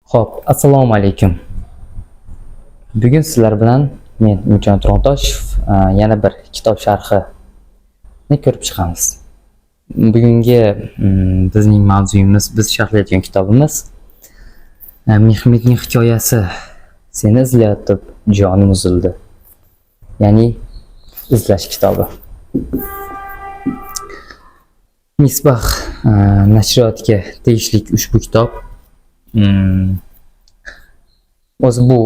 Xo'p, assalomu alaykum. Bugun sizlar bilan men Umidjon Turg'untoshev yana bir kitob sharhini ko'rib chiqamiz. Bugungi bizning mavzuyimiz, biz sharhlayotgan kitobimiz Mehmetning hikoyasi. Seni izlayotib jonim uzildi. Ya'ni izlash kitobi. Misbah nashriyotga tegishli ushbu kitob o'zi bu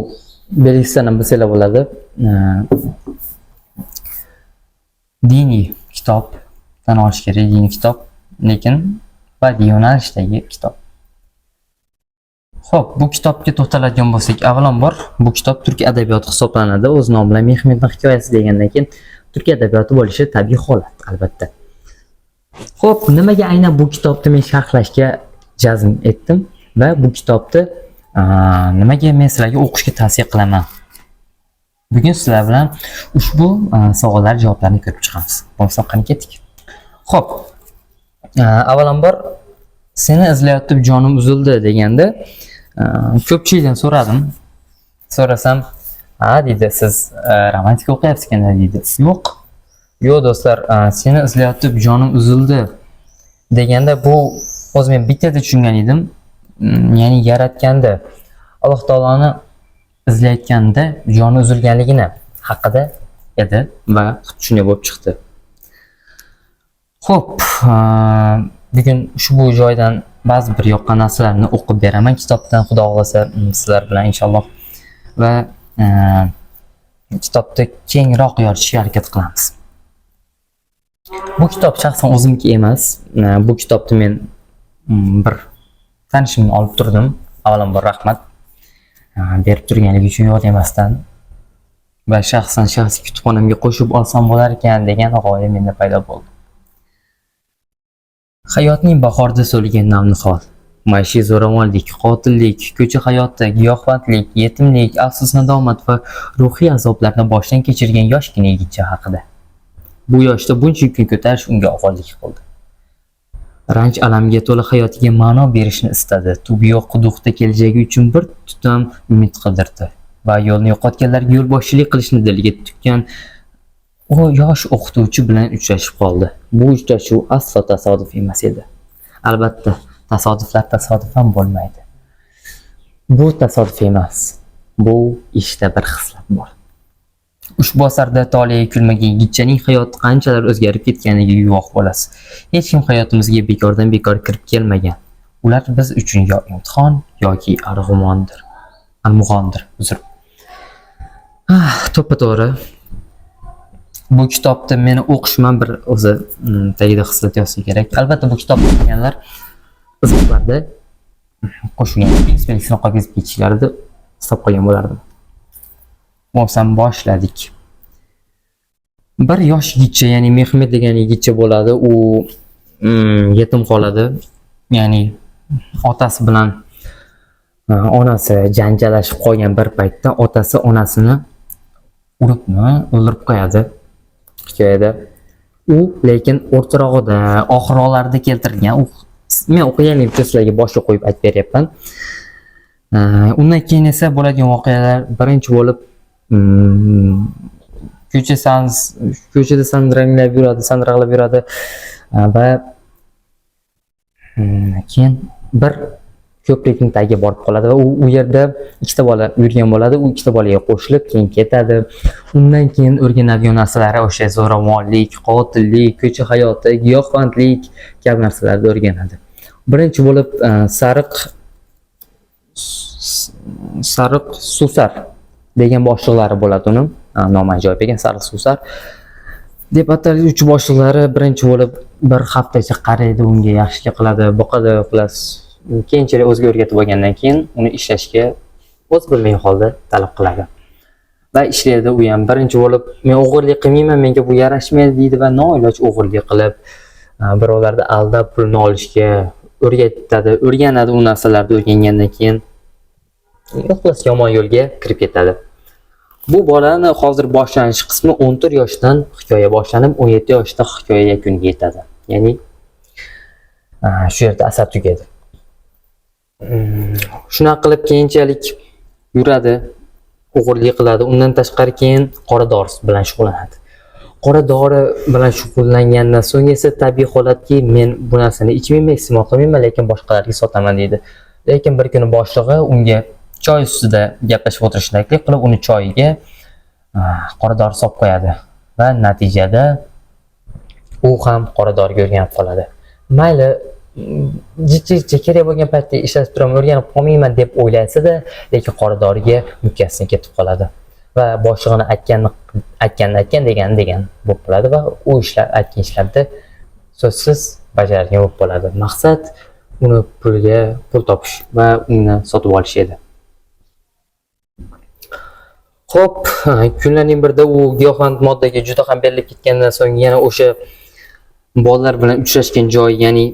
belgisidan ham bilsanglar bo'ladi. Diniy kitob, tan olish kerak, diniy kitob, lekin badiiy yo'nalishdagi kitob. Xo'p, bu kitobga to'xtaladigan bo'lsak, avvalambor bu kitob turk adabiyoti hisoblanadi. O'z nomi bilan Mehmetning hikoyasi degandan keyin turk adabiyoti bo'lishi tabiiy holat, albatta. Xo'p, nimaga aynan bu kitobni men sharhlashga jazm etdim va bu kitobni nimaga men sizlarga o'qishga tavsiya qilaman? Bugun sizlar bilan ushbu savollar javoblarini ko'rib chiqamiz. Bo'lmasa qani ketdik. Xo'p, avvalambor seni izlayotib jonim uzildi deganda ko'pchilikdan so'radim. So'rasam, deydi, siz romantika o'qiyapsiz ekan deydi. Yo'q do'stlar, seni izlayotib jonim uzildi deganda bu o'zim men bittada tushungan edim. Ya'ni yaratganda Alloh taoloni izlayotganda joni uzilganligini haqida edi va shunday bo'lib chiqdi. Xo'p, bugun ushbu joydan ba'zi bir yoqqan narsalarni o'qib beraman kitobdan, xudo xolasa sizlar bilan inshaalloh, va kitobni kengroq yoritishga harakat qilamiz. Bu kitob shaxsan o'zimniki emas. Bu kitobni men bir tanishimni olib turdim. Avvalambor rahmat berib turganligi uchun yod emasdan, va shaxsiy kutubxonamga qo'shib olsam bo'lar ekan degan g'oya menda paydo bo'ldi. Hayotning bahorda so'lgan namnihol, maishiy zo'ravonlik, qotillik, ko'cha hayoti, giyohvandlik, yetimlik, afsus nadomat va ruhiy azoblarni boshdan kechirgan yoshgina yigitcha haqida. Bu yoshda buncha yukni ko'tarish unga og'irlik qildi. Ranj alamga to'la hayotiga ma'no berishni istadi. Tubi yo'q quduqda kelajagi uchun bir tutam umid qidirdi va yo'lni yo'qotganlarga yo'lboshchilik qilishni diliga tukkan u yosh o'qituvchi bilan uchrashib qoldi. Bu uchrashuv aslo tasodif emas edi. Albatta, tasodiflar tasodifan bo'lmaydi. Bu tasodif emas. Bu ishda bir xislat bor. Ushbu asarda toliga kulmagan yigitchaning hayoti qanchalar o'zgarib ketganiga guvoh bo'lasiz. Hech kim hayotimizga bekordan bekor kirib kelmagan. Ular biz uchun yo imtihon yoki arg'umondir. Uzr. To'ppa-to'g'ri. Bu kitobni meni o'qishman bir o'zi tagida xislat yozsa kerak. Albatta bu kitobni o'qiganlar izohlarda qo'shilgan inspeksiya qog'oz ketishlarida hisob qilgan bo'lardim. Bo'lsam boshladik. Bir yosh yigitcha, ya'ni Mehmet degan yigitcha bo'ladi. U yetim qoladi. Ya'ni otasi bilan onasi janjallashib qolgan bir paytda otasi onasini o'ldirib qo'yadi hikoyada. U lekin o'rtarog'ida, oxirroqlarda keltirilgan. Men o'qiganimcha sizlarga boshqa qo'yib aytib beryapman. Undan keyin esa bo'ladigan voqealar birinchi bo'lib ko'chada sandraqlab yuradi va keyin bir ko'prikning tagiga borib qoladi va u yerda ikkita bola yurgan bo'ladi. U ikkita bolaga qo'shilib keyin ketadi. Undan keyin o'rganadigan narsalari o'sha zo'ravonlik, qotillik, ko'cha hayoti, giyohvandlik kabi narsalarni o'rganadi. Birinchi bo'lib Sariq Susar degan boshliqlari bo'ladi uni. Nomi ajoyib ekan, Sariq Susar deb atalgan uch boshliqlari birinchi bo'lib bir haftacha qaraydi, unga yaxshilik qiladi, boqadi, xullas keyinchalik o'ziga o'rgatib olgandan keyin uni ishlashga o'z bilmagan holda talab qiladi. Va ishlaydi u ham. Birinchi bo'lib men o'g'irlik qilmayman, menga bu yarashmaydi deydi va noiloj o'g'irlik qilib birovlarni aldab pulni olishga o'rganadi. U narsalarni o'rgangandan keyin xullas yomon yo'lga kirib ketadi. Bu bolani hozir boshlanish qismi 14 yoshdan hikoya boshlanib, 17 yoshda hikoya yakuniga yetadi. Ya'ni shu yerda asar tugadi. Shunaqa qilib keyinchalik yuradi, o'g'irlik qiladi. Undan tashqari keyin qora dori bilan shug'ullanadi. Qora dori bilan shug'ullangandan so'ng esa tabiiy holatki, men bu narsani ichmayman, iste'mol qilmayman, lekin boshqalarga sotaman deydi. Lekin bir kuni boshlig'i unga choy ustida gaplashib o'tirishni taklif qilib, uni choyiga qora dori solib qo'yadi va natijada u ham qora doriga o'rganib qoladi. Mayli, jicha kerak bo'lgan paytda ishlatib turaman, o'rganib qolmayman deb o'ylasada, lekin qora doriga mukkasidan ketib qoladi va boshlig'ini aytgan degan bo'lib qoladi va u ishlar aytgan ishlarni so'zsiz bajaradigan bo'lib qoladi. Maqsad uni pul topish va uni sotib olish edi. Xo'p, kunlarning birida u giyohvand moddaga juda ham berilib ketgandan so'ng yana o'sha bolalar bilan uchrashgan joy, ya'ni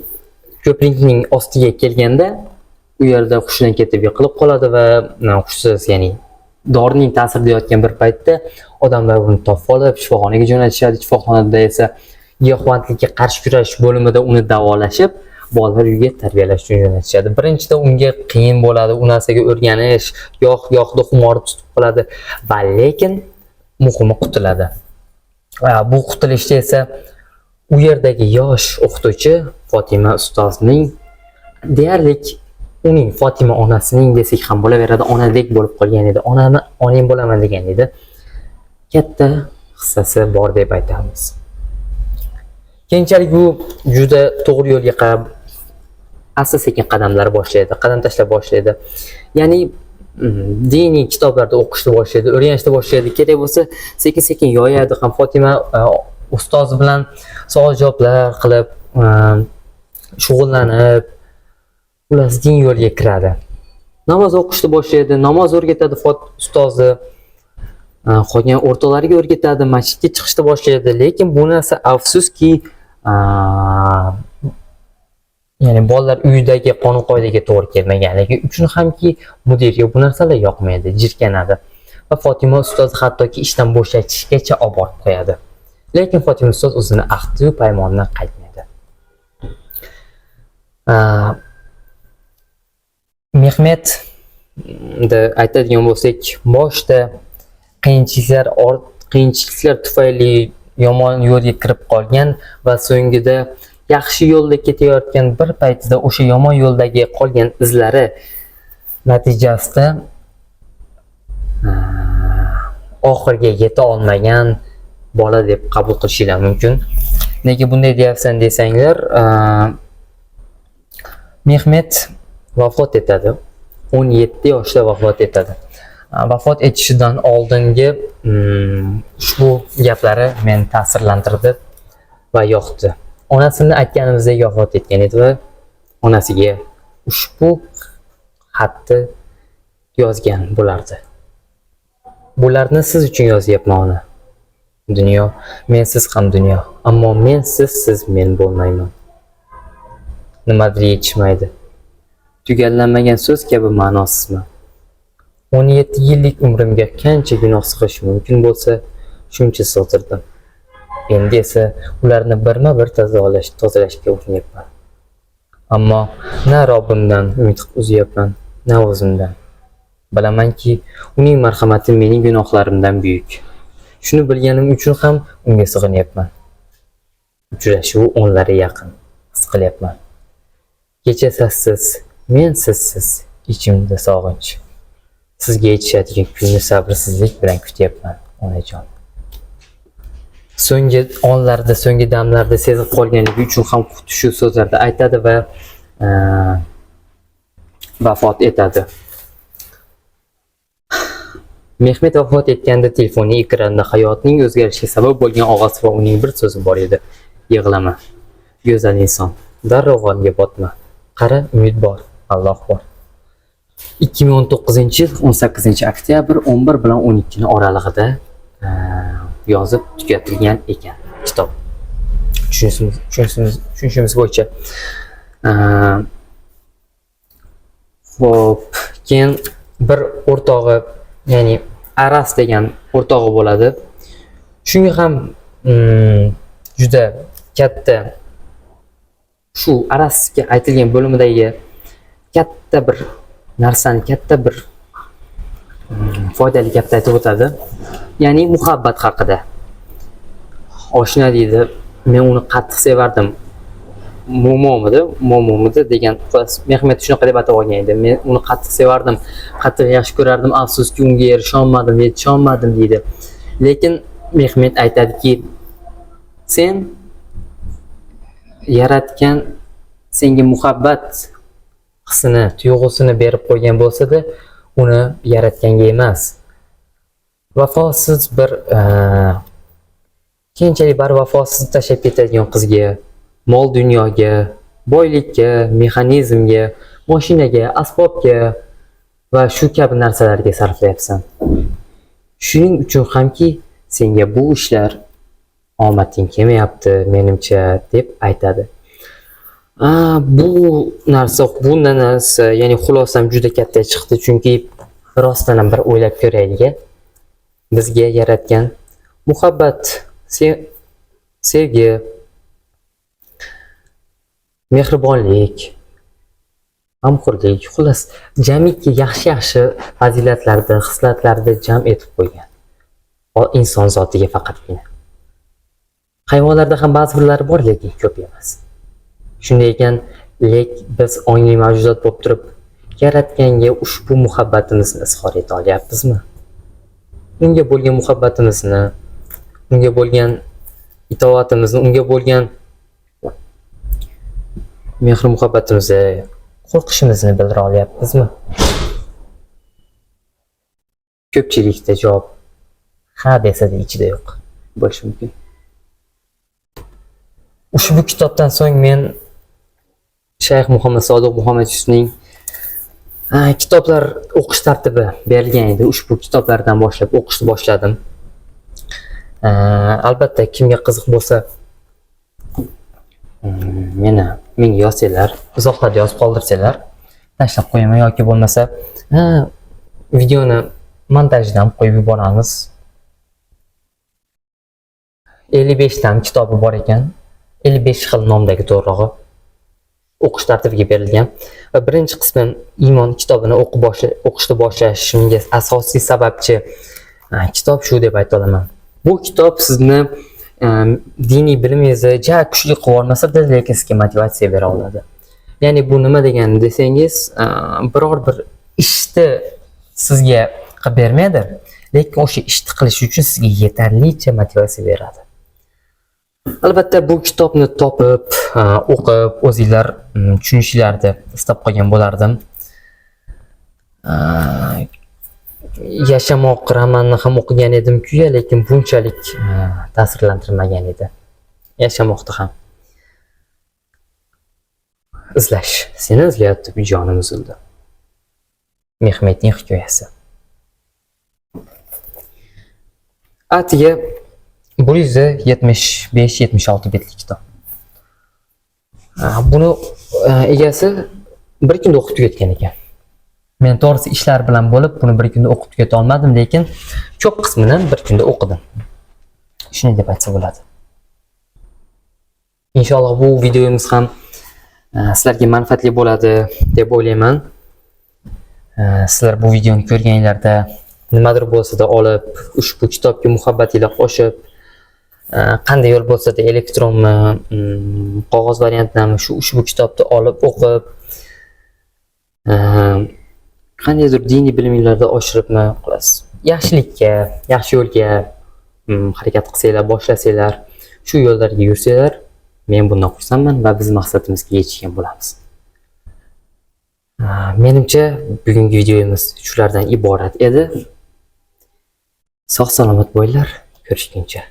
ko'prikning ostiga kelganda u yerda hushidan ketib yiqilib qoladi va hushsiz, ya'ni dorining ta'sirida yotgan bir paytda odamlar uni topib olib shifoxonaga jo'natishadi. Shifoxonada esa giyohvandlikka qarshi kurash bo'limida uni davolashib, bolalar uyiga tarbiyalash uchun jo'natishadi. Birinchida unga qiyin bo'ladi, u narsaga o'rganish, yoqda xumori tutib qoladi va lekin muhimi qutuladi. Bu qutulishda esa u yerdagi yosh o'qituvchi Fotima ustozning deyarli uning Fotima onasining desak ham bo'laveradi, onadek bo'lib qolgan edi. Onang bo'laman degan edi. Katta hissasi bor deb aytamiz. Keyinchalik u juda to'g'ri yo'lga qarab asta-sekin qadam tashlab boshlaydi. Ya'ni diniy kitoblarda o'qishni boshlaydi, o'rganishni boshlaydi. Kerak bo'lsa, sekin-sekin yoyadi ham. Fotima ustozi bilan savol-javoblar qilib, shug'ullanib, ular din yo'lga kiradi. Namoz o'qishni boshlaydi, namoz o'rgatadi ustozi. Qolgan o'rtoqlariga o'rgatadi, masjidga chiqishni boshlaydi. Lekin bu narsa afsuski, ya'ni bolalar uyidagi qonun-qoidaga to'g'ri kelmaganligi uchun hamki mudirga bu narsalar yoqmaydi, jirkanadi. Va Fotima ustoz hattoki ishdan bo'shatishgacha olib borib qo'yadi. Lekin Fotima ustoz o'zini ahdi-yu paymonidan qaytmaydi. Mehmetda aytadigan bo'lsak, boshda qiyinchiliklar tufayli yomon yo'lga kirib qolgan va so'ngida yaxshi yo'lda ketayotgan bir paytida o'sha yomon yo'ldagi qolgan izlari natijasida oxiriga yeta olmagan bola deb qabul qilishinglar mumkin. Nega bunday deyapsan desanglar, Mehmet vafot etadi. 17 yoshda vafot etadi. Vafot etishidan oldingi ushbu gaplari meni ta'sirlantirdi va yoqdi. Onasini aytganimizdek vafot etgan edi va onasiga ushbu xatni yozgan bo'lardi. Bularni siz uchun yozyapman ona. Dunyo, mensiz ham dunyo. Ammo mensiz siz men bo'lmayman. Nimadir yetishmaydi. Tugallanmagan so'z kabi ma'nosizman. 17 yillik umrimga qancha gunoh sig'ish mumkin bo'lsa, shuncha sig'dirdim. Endi esa ularni birma-bir tozalashga urinyapman. Ammo na Robbimdan umid uzyapman, na o'zimdan. Bilamanki, uning marhamati mening gunohlarimdan buyuk. Shuni bilganim uchun ham unga sig'inyapman. Uchrashuv onlari yaqin his qilyapman. Kecha sassiz, men sizsiz, ichimda sog'inch. Sizga yetishadigan kunni sabrsizlik bilan kutyapman, onajon. So'nggi onlarda, so'nggi damlarda sezib qolganligi uchun ham shu so'zlarda aytadi va vafot etadi. Mehmet vafot etganda telefonning ekranida hayotning o'zgarishiga sabab bo'lgan og'asi va uning bir so'zi bor edi. Yig'lama, go'zal inson, darrov g'amga botma. Qara, umid bor, Alloh bor. 2019-yil 18-oktyabr 11 bilan 12 oralig'ida yozib tugatilgan ekan kitob. Tushunishimiz bo'yicha. Xo'p, keyin bir o'rtog'i, ya'ni Aras degan o'rtog'i bo'ladi. Shunga ham juda katta shu Arasga aytilgan bo'limidagi katta bir narsani, katta bir foydali gapni aytib o'tadi. Ya'ni muhabbat haqida. Oshna deydi, men uni qattiq sevardim. Momomidi degan Mehmet shunaqa deb atab olgan edi. Men uni qattiq sevardim, qattiq yaxshi ko'rardim, afsuski unga erisholmadim, yetisholmadim deydi. Lekin Mehmet aytadiki, sen yaratgan senga muhabbat hissini, tuyg'usini berib qo'ygan bo'lsa-da, uni yaratganga emas. Vafosiz bir keyinchalik barvafosiz tashlab ketadigan qizga, mol dunyoga, boylikka, mexanizmga, mashinaga, asbobga va shu kabi narsalarga sarflayapsan. Shuning uchun hamki senga bu ishlar omading kelmayapti, menimcha, deb aytadi. Bu narsa, ya'ni xulosam juda katta chiqdi, chunki rostdan ham bir o'ylab ko'raylik. Bizga yaratgan muhabbat, sevgi, mehribonlik, g'amxo'rlik, xullas, jamiki yaxshi fazilatlarni, xislatlarni jam etib qo'ygan. Inson zotiga faqatgina. Hayvonlarda ham ba'zi birlari bor, lekin ko'p emas. Shunday ekan, biz ongli mavjudot bo'lib turib, yaratganga ushbu muhabbatimizni izhor eta olyapmizmi? Unga bo'lgan muhabbatimizni, unga bo'lgan itoatimizni, unga bo'lgan mehr muhabbatimizni, qo'rqishimizni bildira olyapmizmi? Ko'pchilikda javob ha desa-da ichida yo'q bo'lishi mumkin. Ushbu kitobdan so'ng men Shayx Muhammad Sodiq Muhammad Yusufning kitoblar o'qish tartibi berilgan edi. Ushbu kitoblardan boshlab o'qishni boshladim. Albatta kimga qiziq bo'lsa, menga yozsanglar, izohlarda yozib qoldirsanglar, tashlab qo'yaman yoki bo'lmasa, videoni montajdan qo'yib yuboramiz. 55 dan kitobi bor ekan. 55 xil nomdagi to'g'rig'i o'qish tartibiga berilgan va birinchi qismi iymon kitobini o'qishni boshlashimga asosiy sababchi kitob shu deb ayta olaman. Bu kitob sizni diniy bilimingizni ja kuchli qilib olmasa-da, lekin sizga motivatsiya bera oladi. Ya'ni bu nima degani desangiz, biror bir ishni sizga qilib bermaydi, lekin o'sha ishni qilish uchun sizga yetarlicha motivatsiya beradi. Albatta bu kitobni topib, o'qib, o'zingizlar tushunishlarni istab qolgan bo'lardim. Yashamoq romanini ham o'qigan edim-ku, lekin bunchalik ta'sirlantirmagan edi. Yashamoqni ham. Izlash. Seni izlayapti, jonim uzildi. Mehmetning hikoyasi. Atiga 175-76 betlik kitob. Buni egasi bir kunda o'qib tugatgan ekan. Men to'g'risi ishlar bilan bo'lib, buni bir kunda o'qib tugata olmadim, lekin ko'p qismini bir kunda o'qidim. Shunday deb aytsa bo'ladi. Inshaalloh bu videomiz ham sizlarga manfaatli bo'ladi deb o'ylayman. Sizlar bu videoni ko'rganinglarda nimadir bo'lsa-da olib, ushbu kitobga muhabbatinglar qo'shib, qanday yo'l bo'lsa-da elektronmi, qog'oz variantdami ushbu kitobni olib o'qib, qandaydir diniy bilimlarni oshiribmi, yaxshilikka, yaxshi yo'lga harakat qilsanglar, boshlasanglar, shu yo'llarga yursanglar, men bundan xursandman va biz maqsadimizga yetishgan bo'lamiz. Menimcha bugungi videomiz shulardan iborat edi. Sog' salomat bo'linglar, ko'rishguncha.